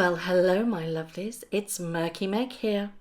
Well, hello my lovelies, it's Murky Meg here.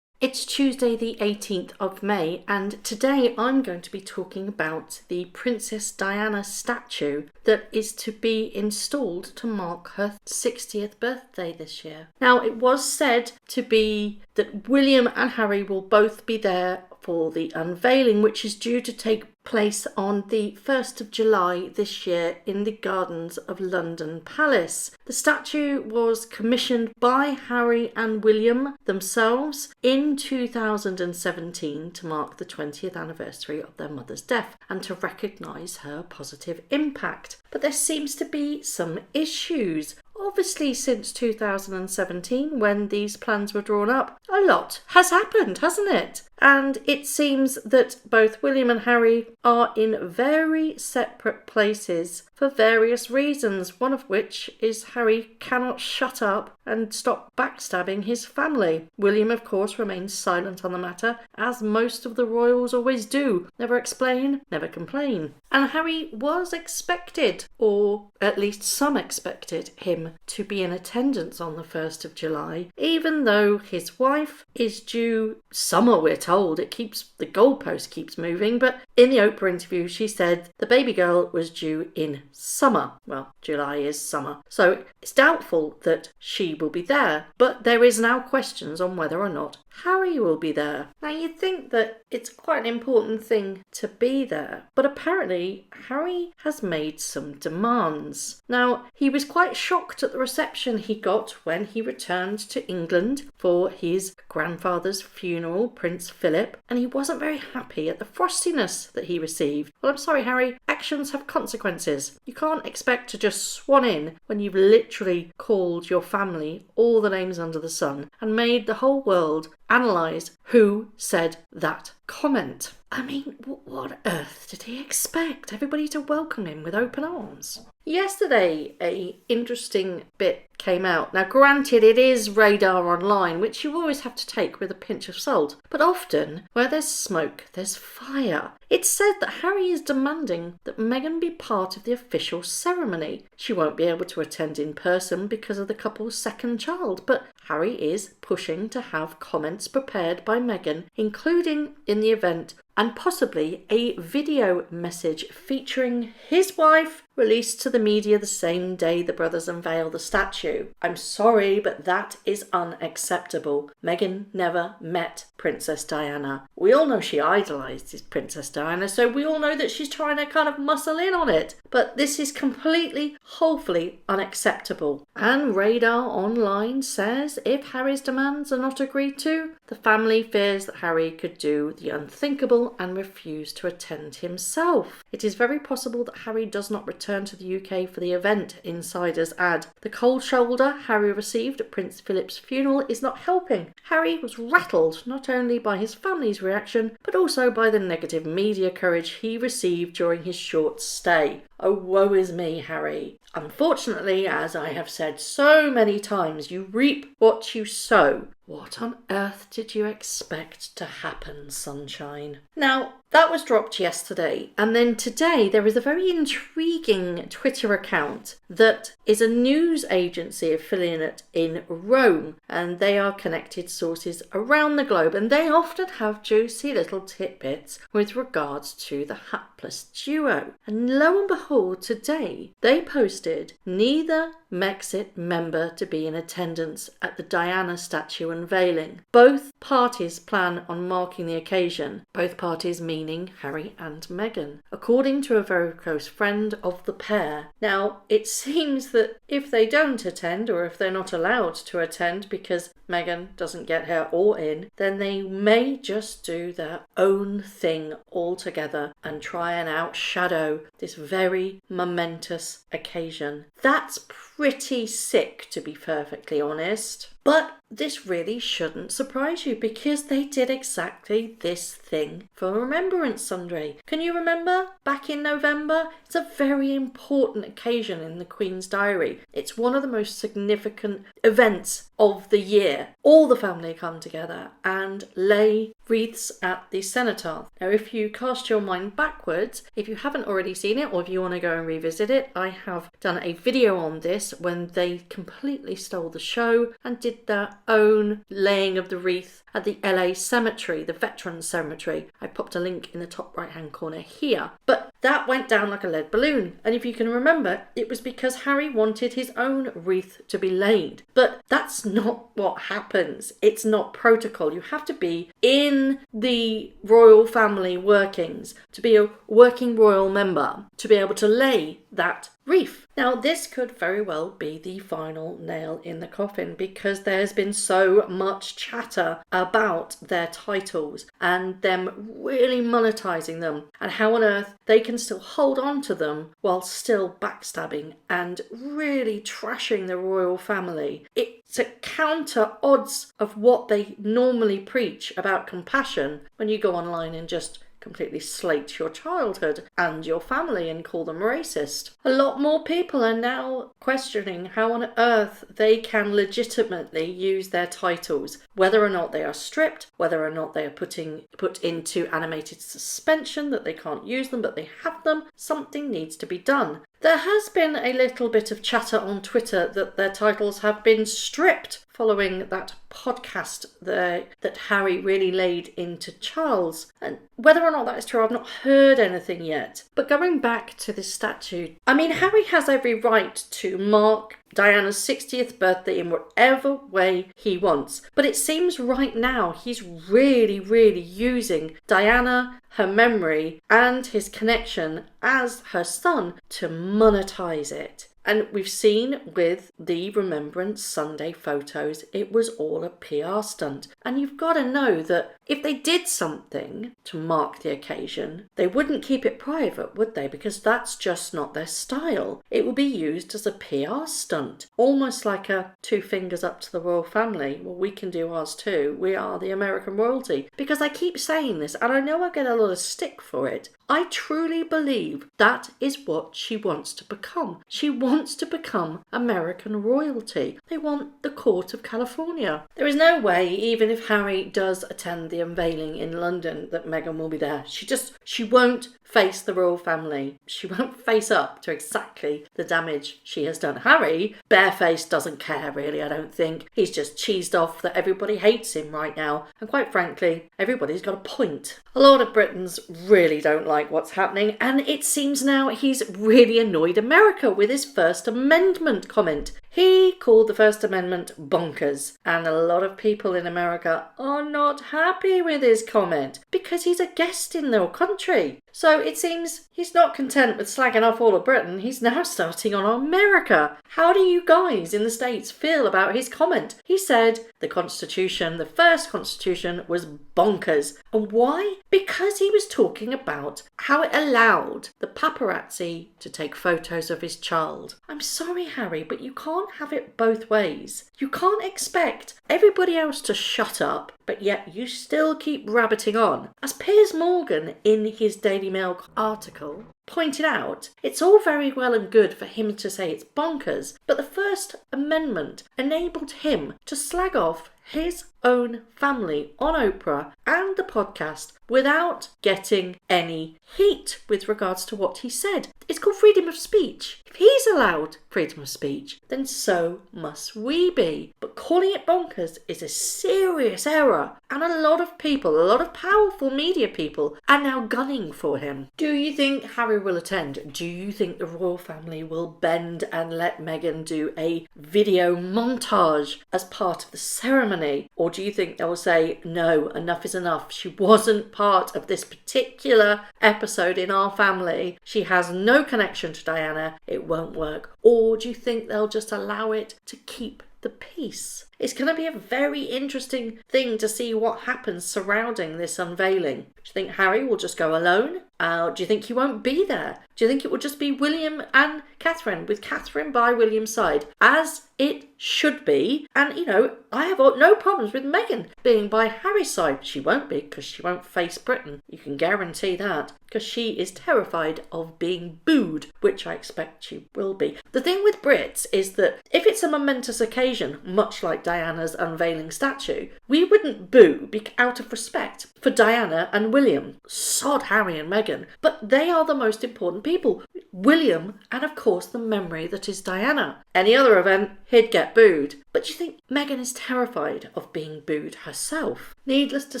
It's Tuesday the 18th of May and today I'm going to be talking about the Princess Diana statue that is to be installed to mark her 60th birthday this year. Now it was said to be that William and Harry will both be there for the unveiling, which is due to take place on the 1st of July this year in the gardens of London Palace. The statue was commissioned by Harry and William themselves in 2017 to mark the 20th anniversary of their mother's death and to recognise her positive impact. But there seems to be some issues. Obviously, since 2017, when these plans were drawn up, a lot has happened, hasn't it? And it seems that both William and Harry are in very separate places for various reasons, one of which is Harry cannot shut up and stop backstabbing his family. William, of course, remains silent on the matter, as most of the royals always do. Never explain, never complain. And Harry was expected, or at least some expected him to be in attendance on the 1st of July, even though his wife is due summer, we're told. The goalpost keeps moving, but in the Oprah interview she said the baby girl was due in summer. Well, July is summer, so it's doubtful that she will be there, but there is now questions on whether or not Harry will be there. Now you'd think that it's quite an important thing to be there, but apparently Harry has made some demands. Now he was quite shocked at the reception he got when he returned to England for his grandfather's funeral, Prince Philip, and he wasn't very happy at the frostiness that he received. Well, I'm sorry, Harry, actions have consequences. You can't expect to just swan in when you've literally called your family all the names under the sun and made the whole world analyse who said that comment. I mean, what on earth did he expect? Everybody to welcome him with open arms? Yesterday, an interesting bit came out. Now, granted, it is radar online, which you always have to take with a pinch of salt. But often, where there's smoke, there's fire. It's said that Harry is demanding that Meghan be part of the official ceremony. She won't be able to attend in person because of the couple's second child, but Harry is pushing to have comments prepared by Meghan, including in the event, and possibly a video message featuring his wife released to the media the same day the brothers unveil the statue. I'm sorry, but that is unacceptable. Meghan never met Princess Diana. We all know she idolised Princess Diana, so we all know that she's trying to kind of muscle in on it. But this is completely, wholly unacceptable. And Radar Online says if Harry's demands are not agreed to, the family fears that Harry could do the unthinkable and refuse to attend himself. It is very possible that Harry does not return to the UK for the event, insiders add. The cold shoulder Harry received at Prince Philip's funeral is not helping. Harry was rattled not only by his family's reaction, but also by the negative media coverage he received during his short stay. Oh, woe is me, Harry. Unfortunately, as I have said so many times, you reap what you sow. What on earth did you expect to happen, sunshine? Now, that was dropped yesterday, and then today there is a very intriguing Twitter account that is a news agency affiliate in Rome, and they are connected sources around the globe, and they often have juicy little tidbits with regards to the hapless duo. And lo and behold, today they posted neither Megxit member to be in attendance at the Diana statue unveiling. Both parties plan on marking the occasion, both parties meaning Harry and Meghan, according to a very close friend of the pair. Now, it seems that if they don't attend, or if they're not allowed to attend because Meghan doesn't get her all in, then they may just do their own thing altogether and try and outshadow this very momentous occasion. That's pretty sick, to be perfectly honest. But this really shouldn't surprise you because they did exactly this thing for Remembrance Sunday. Can you remember back in November? It's a very important occasion in the Queen's diary. It's one of the most significant events of the year. All the family come together and lay wreaths at the cenotaph. Now, if you cast your mind backwards, if you haven't already seen it or if you want to go and revisit it, I have done a video on this when they completely stole the show and did their own laying of the wreath at the LA cemetery, the Veterans Cemetery. I popped a link in the top right hand corner here. But that went down like a lead balloon. And if you can remember, it was because Harry wanted his own wreath to be laid. But that's not what happens. It's not protocol. You have to be in the royal family workings to be a working royal member to be able to lay that wreath. Now, this could very well be the final nail in the coffin because there's been so much chatter about their titles and them really monetizing them and how on earth they can still hold on to them while still backstabbing and really trashing the royal family. It's a counter odds of what they normally preach about compassion when you go online and just completely slate your childhood and your family and call them racist. A lot more people are now questioning how on earth they can legitimately use their titles, whether or not they are stripped, whether or not they are put into animated suspension, that they can't use them, but they have them. Something needs to be done. There has been a little bit of chatter on Twitter that their titles have been stripped following that podcast that Harry really laid into Charles. And whether or not that is true, I've not heard anything yet. But going back to this statue, I mean, Harry has every right to mark Diana's 60th birthday in whatever way he wants. But it seems right now he's really using Diana, her memory, and his connection as her son to monetize it. And we've seen with the Remembrance Sunday photos, it was all a PR stunt. And you've got to know that if they did something to mark the occasion, they wouldn't keep it private, would they? Because that's just not their style. It would be used as a PR stunt, almost like a 2 fingers up to the royal family. Well, we can do ours too. We are the American royalty. Because I keep saying this, and I know I get a lot of stick for it. I truly believe that is what she wants to become. She wants to become American royalty. They want the court of California. There is no way, even if Harry does attend the unveiling in London, that Meghan will be there. She won't face the royal family. She won't face up to exactly the damage she has done. Harry, barefaced, doesn't care really, I don't think. He's just cheesed off that everybody hates him right now. And quite frankly, everybody's got a point. A lot of Britons really don't like what's happening, and it seems now he's really annoyed America with his First Amendment comment. He called the First Amendment bonkers, and a lot of people in America are not happy with his comment because he's a guest in their country. So it seems he's not content with slagging off all of Britain, he's now starting on America. How do you guys in the States feel about his comment? He said the Constitution, the first Constitution, was bonkers. And why? Because he was talking about how it allowed the paparazzi to take photos of his child. I'm sorry, Harry, but you can't have it both ways. You can't expect everybody else to shut up, but yet you still keep rabbiting on. As Piers Morgan in his Daily Mail article pointed out, it's all very well and good for him to say it's bonkers, but the First Amendment enabled him to slag off his own family on Oprah and the podcast without getting any heat with regards to what he said. It's called freedom of speech. If he's allowed freedom of speech, then so must we be. But calling it bonkers is a serious error, and a lot of people, a lot of powerful media people, are now gunning for him. Do you think Harry will attend? Do you think the royal family will bend and let Meghan do a video montage as part of the ceremony? Or do you think they'll say, no, enough is enough. She wasn't part of this particular episode in our family. She has no connection to Diana. It won't work. Or do you think they'll just allow it to keep the peace? It's going to be a very interesting thing to see what happens surrounding this unveiling. Do you think Harry will just go alone? Do you think he won't be there? Do you think it will just be William and Catherine, with Catherine by William's side, as it should be? And, you know, I have no problems with Meghan being by Harry's side. She won't be, because she won't face Britain. You can guarantee that, because she is terrified of being booed, which I expect she will be. The thing with Brits is that if it's a momentous occasion, much like Diana's unveiling statue, we wouldn't boo out of respect for Diana and William. Sod Harry and Meghan. But they are the most important people. William, and of course the memory that is Diana. Any other event, he'd get booed. But do you think Meghan is terrified of being booed herself? Needless to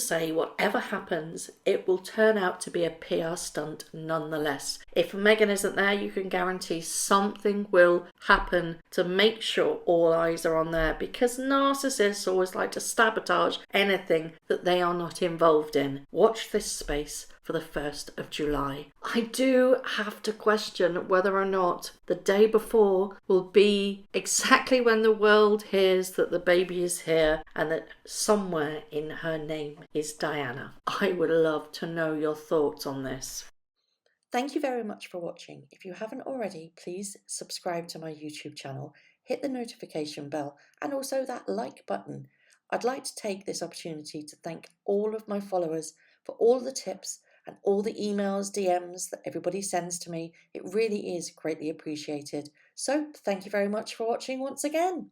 say, whatever happens, it will turn out to be a PR stunt nonetheless. If Meghan isn't there, you can guarantee something will happen to make sure all eyes are on there, because narcissists always like to sabotage anything that they are not involved in. Watch this space for the 1st of July. I do have to question whether or not the day before will be exactly when the world hears that the baby is here and that somewhere in her name is Diana. I would love to know your thoughts on this. Thank you very much for watching. If you haven't already, please subscribe to my YouTube channel, hit the notification bell, and also that like button. I'd like to take this opportunity to thank all of my followers for all the tips and all the emails, DMs that everybody sends to me. It really is greatly appreciated. So thank you very much for watching once again.